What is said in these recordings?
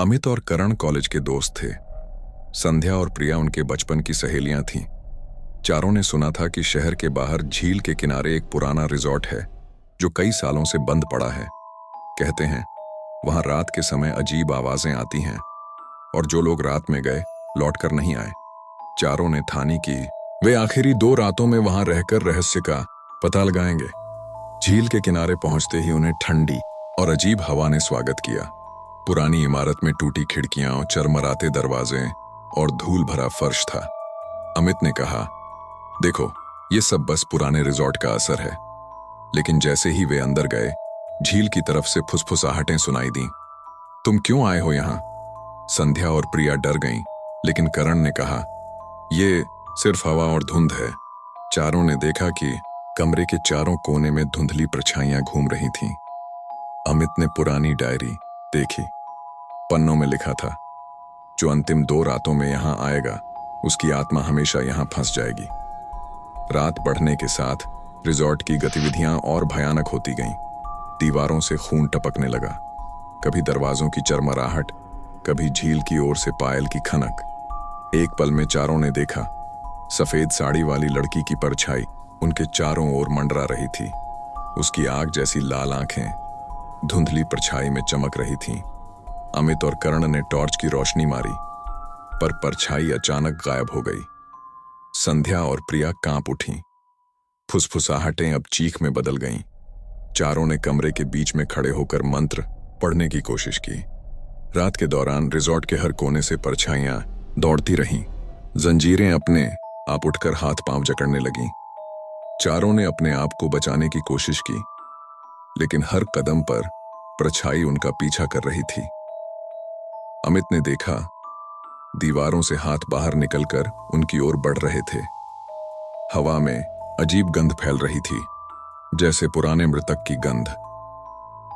अमित और करण कॉलेज के दोस्त थे। संध्या और प्रिया उनके बचपन की सहेलियां थीं। चारों ने सुना था कि शहर के बाहर झील के किनारे एक पुराना रिजॉर्ट है जो कई सालों से बंद पड़ा है। कहते हैं वहां रात के समय अजीब आवाजें आती हैं और जो लोग रात में गए लौटकर नहीं आए। चारों ने ठानी कि वे आखिरी 2 रातों में वहां रहकर रहस्य का पता लगाएंगे। झील के किनारे पहुंचते ही उन्हें ठंडी और अजीब हवा ने स्वागत किया। पुरानी इमारत में टूटी खिड़कियां, चरमराते दरवाजे और धूल भरा फर्श था। अमित ने कहा, देखो ये सब बस पुराने रिजॉर्ट का असर है। लेकिन जैसे ही वे अंदर गए झील की तरफ से फुसफुसाहटें सुनाई दी। तुम क्यों आए हो यहां? संध्या और प्रिया डर गईं, लेकिन करण ने कहा, ये सिर्फ हवा और धुंध है। चारों ने देखा कि कमरे के चारों कोने में धुंधली परछाइयां घूम रही थीं। अमित ने पुरानी डायरी देखी। पन्नों में लिखा था, जो अंतिम 2 रातों में यहां आएगा उसकी आत्मा हमेशा यहां फंस जाएगी। रात बढ़ने के साथ रिजॉर्ट की गतिविधियां और भयानक होती गईं। दीवारों से खून टपकने लगा, कभी दरवाजों की चरमराहट, कभी झील की ओर से पायल की खनक। एक पल में चारों ने देखा सफेद साड़ी वाली लड़की की परछाई उनके चारों ओर मंडरा रही थी। उसकी आग जैसी लाल आंखें धुंधली परछाई में चमक रही थीं। अमित और करण ने टॉर्च की रोशनी मारी, पर परछाई अचानक गायब हो गई। संध्या और प्रिया कांप उठीं। फुसफुसाहटें अब चीख में बदल गईं। चारों ने कमरे के बीच में खड़े होकर मंत्र पढ़ने की कोशिश की। रात के दौरान रिजॉर्ट के हर कोने से परछाइयां दौड़ती रहीं। जंजीरें अपने आप उठकर हाथ पांव जकड़ने लगीं। चारों ने अपने आप को बचाने की कोशिश की, लेकिन हर कदम पर परछाई उनका पीछा कर रही थी। अमित ने देखा दीवारों से हाथ बाहर निकलकर उनकी ओर बढ़ रहे थे। हवा में अजीब गंध फैल रही थी, जैसे पुराने मृतक की गंध।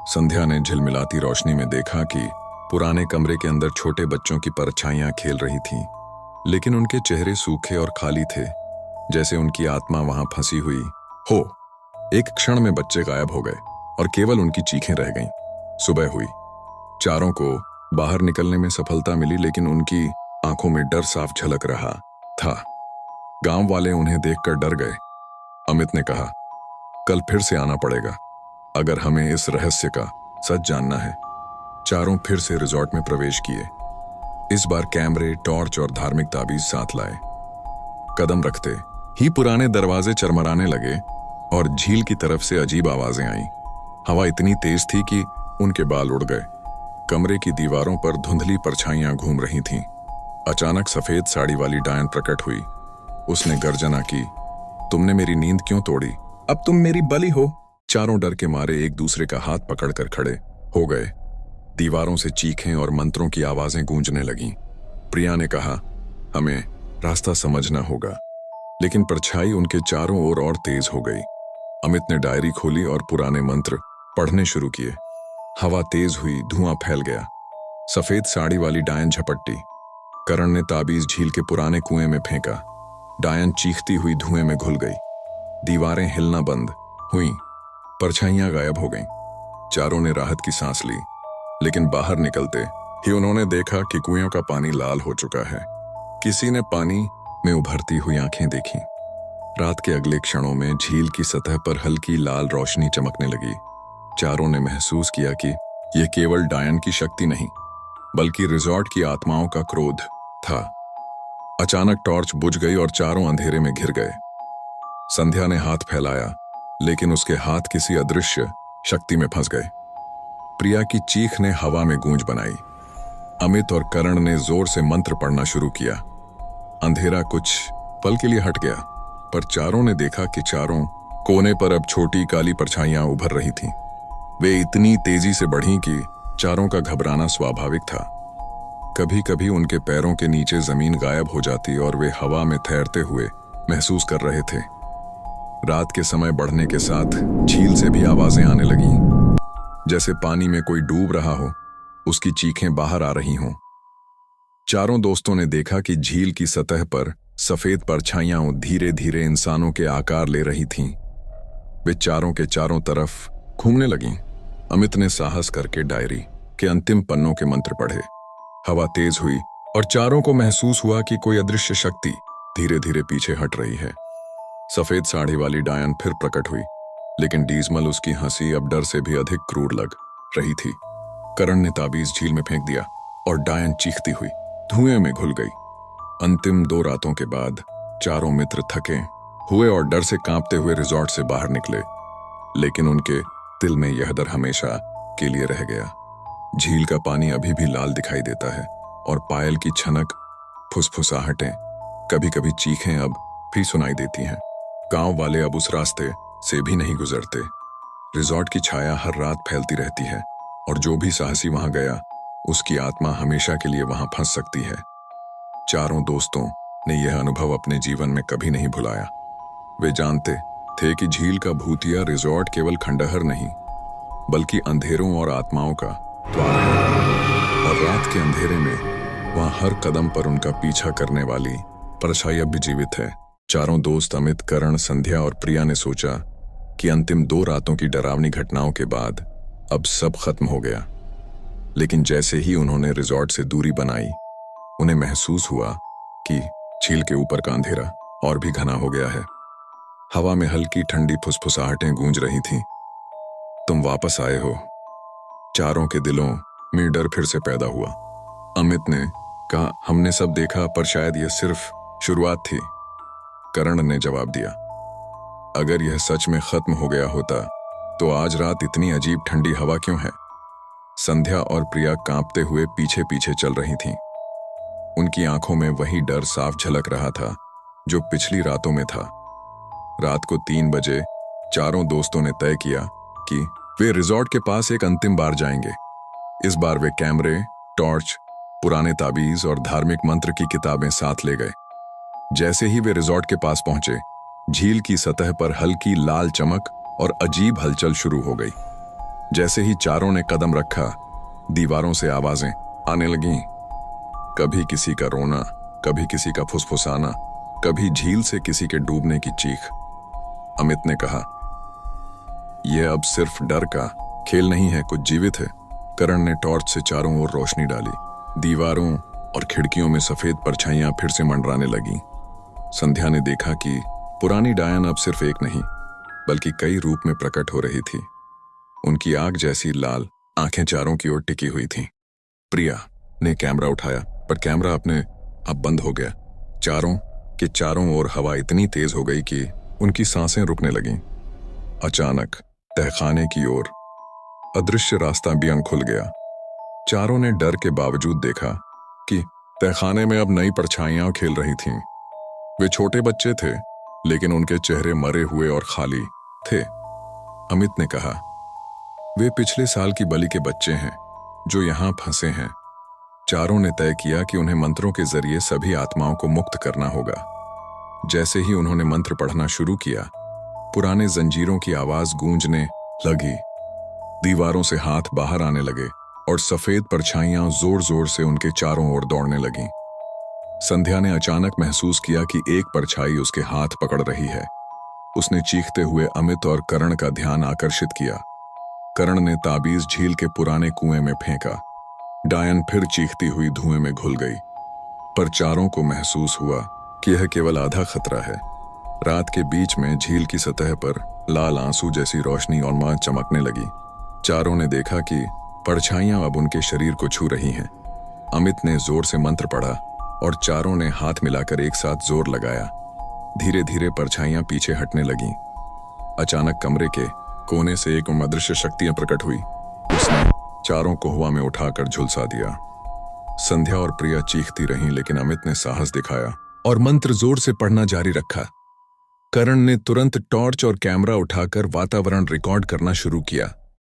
संध्या ने झिलमिलाती रोशनी में देखा कि पुराने कमरे के अंदर छोटे बच्चों की परछाइयां खेल रही थीं, लेकिन उनके चेहरे सूखे और खाली थे, जैसे उनकी आत्मा वहां फंसी हुई हो। एक क्षण में बच्चे गायब हो गए और केवल उनकी चीखें रह गईं। सुबह हुई। चारों को बाहर निकलने में सफलता मिली, लेकिन उनकी आंखों में डर साफ झलक रहा था। गांव वाले उन्हें देखकर डर गए। अमित ने कहा, कल फिर से आना पड़ेगा अगर हमें इस रहस्य का सच जानना है। चारों फिर से रिजॉर्ट में प्रवेश किए। इस बार कैमरे, टॉर्च और धार्मिक ताबीज साथ लाए। कदम रखते ही पुराने दरवाजे चरमराने लगे और झील की तरफ से अजीब आवाजें आईं। हवा इतनी तेज थी कि उनके बाल उड़ गए। कमरे की दीवारों पर धुंधली परछाइयां घूम रही थीं। अचानक सफेद साड़ी वाली डायन प्रकट हुई। उसने गर्जना की, तुमने मेरी नींद क्यों तोड़ी? अब तुम मेरी बलि हो। चारों डर के मारे एक दूसरे का हाथ पकड़कर खड़े हो गए। दीवारों से चीखें और मंत्रों की आवाजें गूंजने लगीं। प्रिया ने कहा, हमें रास्ता समझना होगा, लेकिन परछाई उनके चारों ओर और तेज हो गई। अमित ने डायरी खोली और पुराने मंत्र पढ़ने शुरू किए। हवा तेज हुई, धुआं फैल गया। सफेद साड़ी वाली डायन झपट्टी। करण ने ताबीज झील के पुराने कुएं में फेंका। डायन चीखती हुई धुएं में घुल गई। दीवारें हिलना बंद हुईं। परछाइयां गायब हो गईं। चारों ने राहत की सांस ली, लेकिन बाहर निकलते ही उन्होंने देखा कि कुएं का पानी लाल हो चुका है। किसी ने पानी में उभरती हुई आंखें देखीं। रात के अगले क्षणों में झील की सतह पर हल्की लाल रोशनी चमकने लगी। चारों ने महसूस किया कि यह केवल डायन की शक्ति नहीं, बल्कि रिजॉर्ट की आत्माओं का क्रोध था। अचानक टॉर्च बुझ गई और चारों अंधेरे में घिर गए। संध्या ने हाथ फैलाया, लेकिन उसके हाथ किसी अदृश्य शक्ति में फंस गए। प्रिया की चीख ने हवा में गूंज बनाई। अमित और करण ने जोर से मंत्र पढ़ना शुरू किया। अंधेरा कुछ पल के लिए हट गया, पर चारों ने देखा कि चारों कोने पर अब छोटी काली परछाइयां उभर रही थीं। वे इतनी तेजी से बढ़ीं कि चारों का घबराना स्वाभाविक था। कभी कभी उनके पैरों के नीचे जमीन गायब हो जाती और वे हवा में तैरते हुए महसूस कर रहे थे। रात के समय बढ़ने के साथ झील से भी आवाजें आने लगीं, जैसे पानी में कोई डूब रहा हो, उसकी चीखें बाहर आ रही हों। चारों दोस्तों ने देखा कि झील की सतह पर सफेद परछाइयां धीरे धीरे इंसानों के आकार ले रही थीं। वे चारों के चारों तरफ घूमने लगीं। अमित ने साहस करके डायरी के अंतिम पन्नों के मंत्र पढ़े। हवा तेज हुई और चारों को महसूस हुआ कि कोई अदृश्य शक्ति धीरे धीरे पीछे हट रही है। सफेद साड़ी वाली डायन फिर प्रकट हुई, लेकिन डीजमल उसकी हंसी अब डर से भी अधिक क्रूर लग रही थी। करण ने ताबीज झील में फेंक दिया और डायन चीखती हुई धुएं में घुल गई। अंतिम 2 रातों के बाद चारों मित्र थके हुए और डर से कांपते हुए रिजॉर्ट से बाहर निकले, लेकिन उनके दिल में यह डर हमेशा के लिए रह गया। झील का पानी अभी भी लाल दिखाई देता है और पायल की छनक, फुसफुसाहटें, कभी कभी चीखें अब भी सुनाई देती हैं। गांव वाले अब उस रास्ते से भी नहीं गुजरते। रिजॉर्ट की छाया हर रात फैलती रहती है और जो भी साहसी वहां गया उसकी आत्मा हमेशा के लिए वहां फंस सकती है। चारों दोस्तों ने यह अनुभव अपने जीवन में कभी नहीं भुलाया। वे जानते थे कि झील का भूतिया रिजॉर्ट केवल खंडहर नहीं, बल्कि अंधेरों और आत्माओं का द्वार है। और रात के अंधेरे में वहां हर कदम पर उनका पीछा करने वाली परछाई अब भी जीवित है। चारों दोस्त अमित, करण, संध्या और प्रिया ने सोचा कि अंतिम 2 रातों की डरावनी घटनाओं के बाद अब सब खत्म हो गया। लेकिन जैसे ही उन्होंने रिजॉर्ट से दूरी बनाई, उन्हें महसूस हुआ कि झील के ऊपर का अंधेरा और भी घना हो गया है। हवा में हल्की ठंडी फुसफुसाहटें गूंज रही थीं। तुम वापस आए हो। चारों के दिलों में डर फिर से पैदा हुआ। अमित ने कहा, हमने सब देखा, पर शायद यह सिर्फ शुरुआत थी। करण ने जवाब दिया, अगर यह सच में खत्म हो गया होता तो आज रात इतनी अजीब ठंडी हवा क्यों है? संध्या और प्रिया कांपते हुए पीछे पीछे चल रही थीं। उनकी आंखों में वही डर साफ झलक रहा था जो पिछली रातों में था। रात को 3 बजे चारों दोस्तों ने तय किया कि वे रिजॉर्ट के पास एक अंतिम बार जाएंगे। इस बार वे कैमरे, टॉर्च, पुराने ताबीज और धार्मिक मंत्र की किताबें साथ ले गए। जैसे ही वे रिजॉर्ट के पास पहुंचे, झील की सतह पर हल्की लाल चमक और अजीब हलचल शुरू हो गई। जैसे ही चारों ने कदम रखा, दीवारों से आवाजें आने लगीं। कभी किसी का रोना, कभी किसी का फुसफुसाना, कभी झील से किसी के डूबने की चीख। अमित ने कहा, यह अब सिर्फ डर का खेल नहीं है, कुछ जीवित है। करण ने टॉर्च से चारों ओर रोशनी डाली। दीवारों और खिड़कियों में सफेद परछाइयां फिर से मंडराने लगीं। संध्या ने देखा कि पुरानी डायन अब सिर्फ एक नहीं, बल्कि कई रूप में प्रकट हो रही थी। उनकी आग जैसी लाल आंखें चारों की ओर टिकी हुई थीं। प्रिया ने कैमरा उठाया, पर कैमरा अपने आप बंद हो गया। चारों के चारों ओर हवा इतनी तेज हो गई कि उनकी सांसें रुकने लगीं। अचानक तहखाने की ओर अदृश्य रास्ता भी खुल गया। चारों ने डर के बावजूद देखा कि तहखाने में अब नई परछाइयां खेल रही थीं। वे छोटे बच्चे थे, लेकिन उनके चेहरे मरे हुए और खाली थे। अमित ने कहा, वे पिछले साल की बलि के बच्चे हैं जो यहां फंसे हैं। चारों ने तय किया कि उन्हें मंत्रों के जरिए सभी आत्माओं को मुक्त करना होगा। जैसे ही उन्होंने मंत्र पढ़ना शुरू किया, पुराने जंजीरों की आवाज गूंजने लगी। दीवारों से हाथ बाहर आने लगे और सफेद परछाइयां जोर जोर से उनके चारों ओर दौड़ने लगीं। संध्या ने अचानक महसूस किया कि एक परछाई उसके हाथ पकड़ रही है। उसने चीखते हुए अमित और करण का ध्यान आकर्षित किया। करण ने ताबीज झील के पुराने कुएं में फेंका। डायन फिर चीखती हुई धुएं में घुल गई, पर चारों को महसूस हुआ कि यह केवल आधा खतरा है। रात के बीच में झील की सतह पर लाल आंसू जैसी रोशनी और मां चमकने लगी। चारों ने देखा कि परछाइयां अब उनके शरीर को छू रही हैं। अमित ने जोर से मंत्र पढ़ा और चारों ने हाथ मिलाकर एक साथ जोर लगाया। धीरे धीरे परछाइयां पीछे हटने लगीं। अचानक कमरे के कोने से एक अदृश्य शक्तियां प्रकट हुई। उसने चारों को हवा में उठाकर झुलसा दिया। संध्या और प्रिया चीखती रहीं, लेकिन अमित ने साहस दिखाया और मंत्र जोर से पढ़ना जारी रखा। करण ने तुरंत टॉर्च और कैमरा उठाकर वातावरण रिकॉर्ड करना शुरू किया।